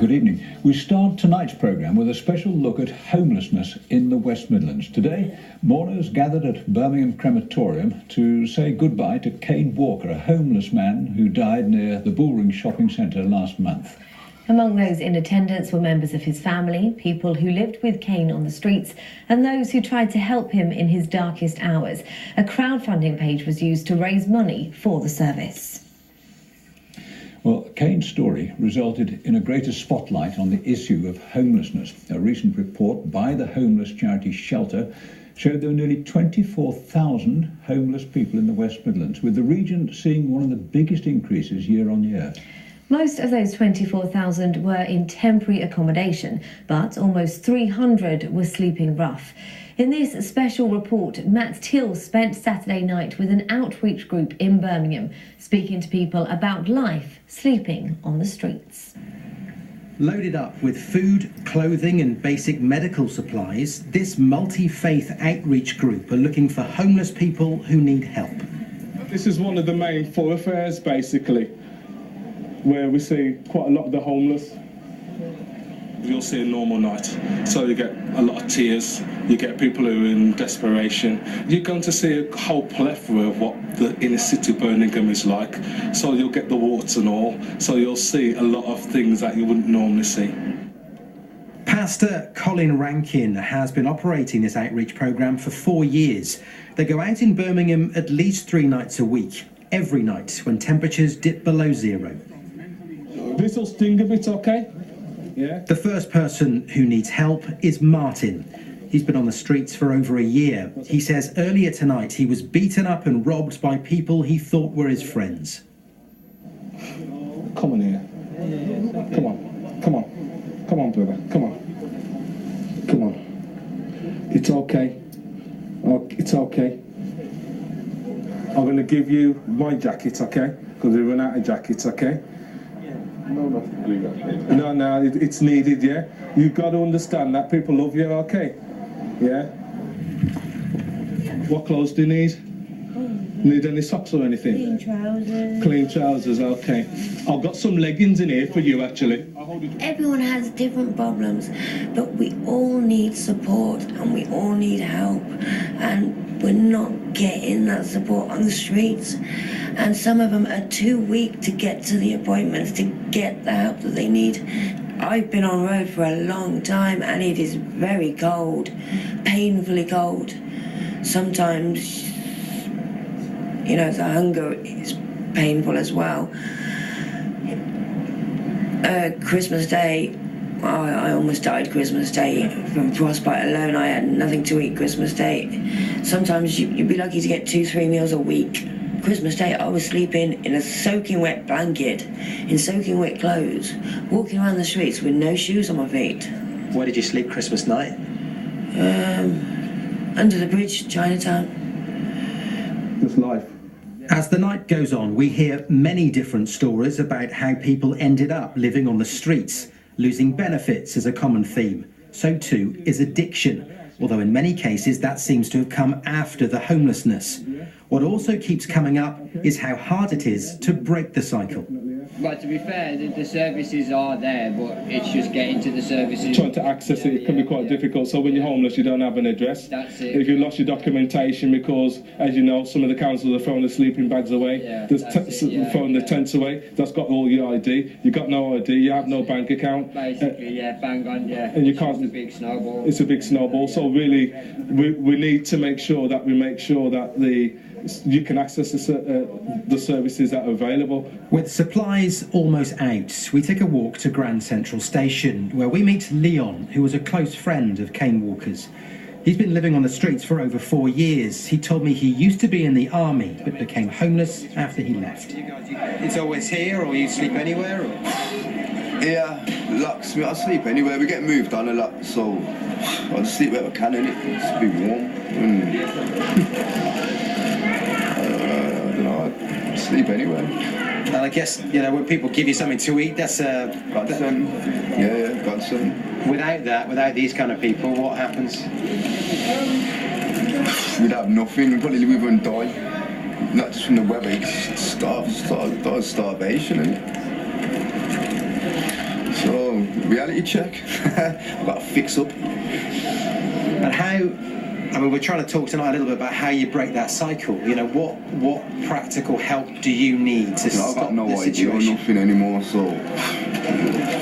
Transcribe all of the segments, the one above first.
Good evening. We start tonight's programme with a special look at homelessness in the West Midlands. Today, mourners gathered at Birmingham Crematorium to say goodbye to Kane Walker, a homeless man who died near the Bullring shopping centre last month. Among those in attendance were members of his family, people who lived with Kane on the streets, and those who tried to help him in his darkest hours. A crowdfunding page was used to raise money for the service. Well, Kane's story resulted in a greater spotlight on the issue of homelessness. A recent report by the homeless charity Shelter showed there were nearly 24,000 homeless people in the West Midlands, with the region seeing one of the biggest increases year on year. Most of those 24,000 were in temporary accommodation, but almost 300 were sleeping rough. In this special report, Matt Till spent Saturday night with an outreach group in Birmingham, speaking to people about life sleeping on the streets. Loaded up with food, clothing and basic medical supplies, this multi-faith outreach group are looking for homeless people who need help. This is one of the main thoroughfares, basically, where we see quite a lot of the homeless. You'll see a normal night, so you get a lot of tears, you get people who are in desperation. You're going to see a whole plethora of what the inner city Birmingham is like, so you'll get the warts and all, so you'll see a lot of things that you wouldn't normally see. Pastor Colin Rankin has been operating this outreach programme for 4 years. They go out in Birmingham at least 3 nights a week, every night when temperatures dip below zero. This will sting a bit, okay? Yeah. The first person who needs help is Martin. He's been on the streets for over a year. He says earlier tonight he was beaten up and robbed by people he thought were his friends. Come on here. Come on. Come on. Come on, brother. Come on. Come on. It's okay. Oh, it's okay. I'm going to give you my jacket, okay? Because we run out of jackets, okay? No, it's needed, yeah? You've got to understand that people love you, okay? Yeah? What clothes do you need? Need any socks or anything? Clean trousers. Clean trousers, okay. I've got some leggings in here for you, actually. Everyone has different problems, but we all need support and we all need help. And we're not getting that support on the streets. And some of them are too weak to get to the appointments, to get the help that they need. I've been on road for a long time and it is very cold, painfully cold. Sometimes, you know, the hunger is painful as well. Christmas Day, I almost died Christmas Day. From frostbite alone, I had nothing to eat Christmas Day. Sometimes you'd be lucky to get 2-3 meals a week. Christmas Day, I was sleeping in a soaking wet blanket, in soaking wet clothes, walking around the streets with no shoes on my feet. Where did you sleep Christmas night? Under the bridge, Chinatown. Just life. As the night goes on, we hear many different stories about how people ended up living on the streets. Losing benefits is a common theme. So too is addiction, although in many cases that seems to have come after the homelessness. What also keeps coming up is how hard it is to break the cycle. But to be fair, the services are there, but it's just getting to the services. Trying to access it can be quite difficult. So when you're homeless, you don't have an address. That's it. If you lost your documentation, because, as you know, some of the councils are throwing the sleeping bags away, throwing the tents away, that's got all your ID. You've got no ID, you have no bank account. Basically, bang on, And you can't. It's a big snowball. It's a big snowball. So really, we need to make sure that you can access the services that are available. With supplies almost out, we take a walk to Grand Central Station, where we meet Leon, who was a close friend of Kane Walker's. He's been living on the streets for over 4 years. He told me he used to be in the army, but became homeless after he left. It's always here, or you sleep anywhere? Or? Yeah, I sleep anywhere. We get moved on a lot, so I just sleep where I can, innit? It's a bit warm. I sleep anywhere. And I guess, when people give you something to eat, that's godsend. Yeah, godsend. Without these kind of people, what happens? We'd have nothing. We'd probably live and die. Not just from the weather, it's starvation, innit? So, reality check. I've got to fix up. And how, I mean, we're trying to talk tonight a little bit about how you break that cycle. You know, what practical help do you need to stop I've got no the idea or situation? nothing anymore, so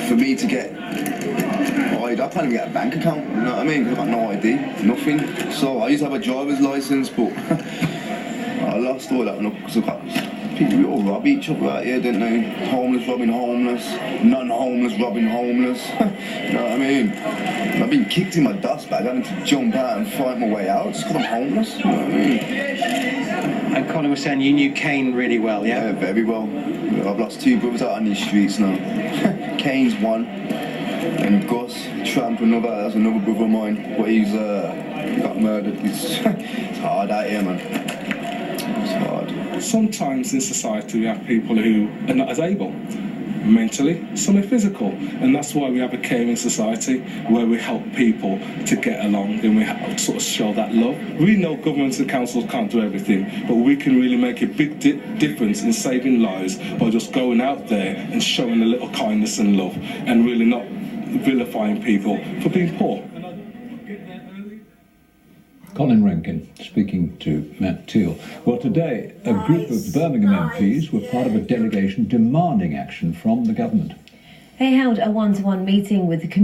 for me to get, I can't even get a bank account, you know what I mean? I've got no ID, nothing. So I used to have a driver's license, but I lost all that because I've got people all rob each other out here, didn't they? Homeless robbing homeless, non-homeless robbing homeless. You know what I mean? And I've been kicked in my dust bag, having to jump out and fight my way out just because I'm homeless. You know what I mean? And Colin was saying you knew Kane really well, yeah? Yeah, very well. I've lost 2 brothers out on these streets now. Kane's one, and Gus, Tramp, that's another brother of mine. But he got murdered. It's hard out here, man. It's hard. Sometimes in society we have people who are not as able mentally, some are physical, and that's why we have a caring society where we help people to get along and we sort of show that love. We know governments and councils can't do everything, but we can really make a big difference in saving lives by just going out there and showing a little kindness and love and really not vilifying people for being poor. Colin Rankin speaking to Matt Teal. Well, today, a group of Birmingham MPs were part of a delegation demanding action from the government. They held a one-to-one meeting with the community.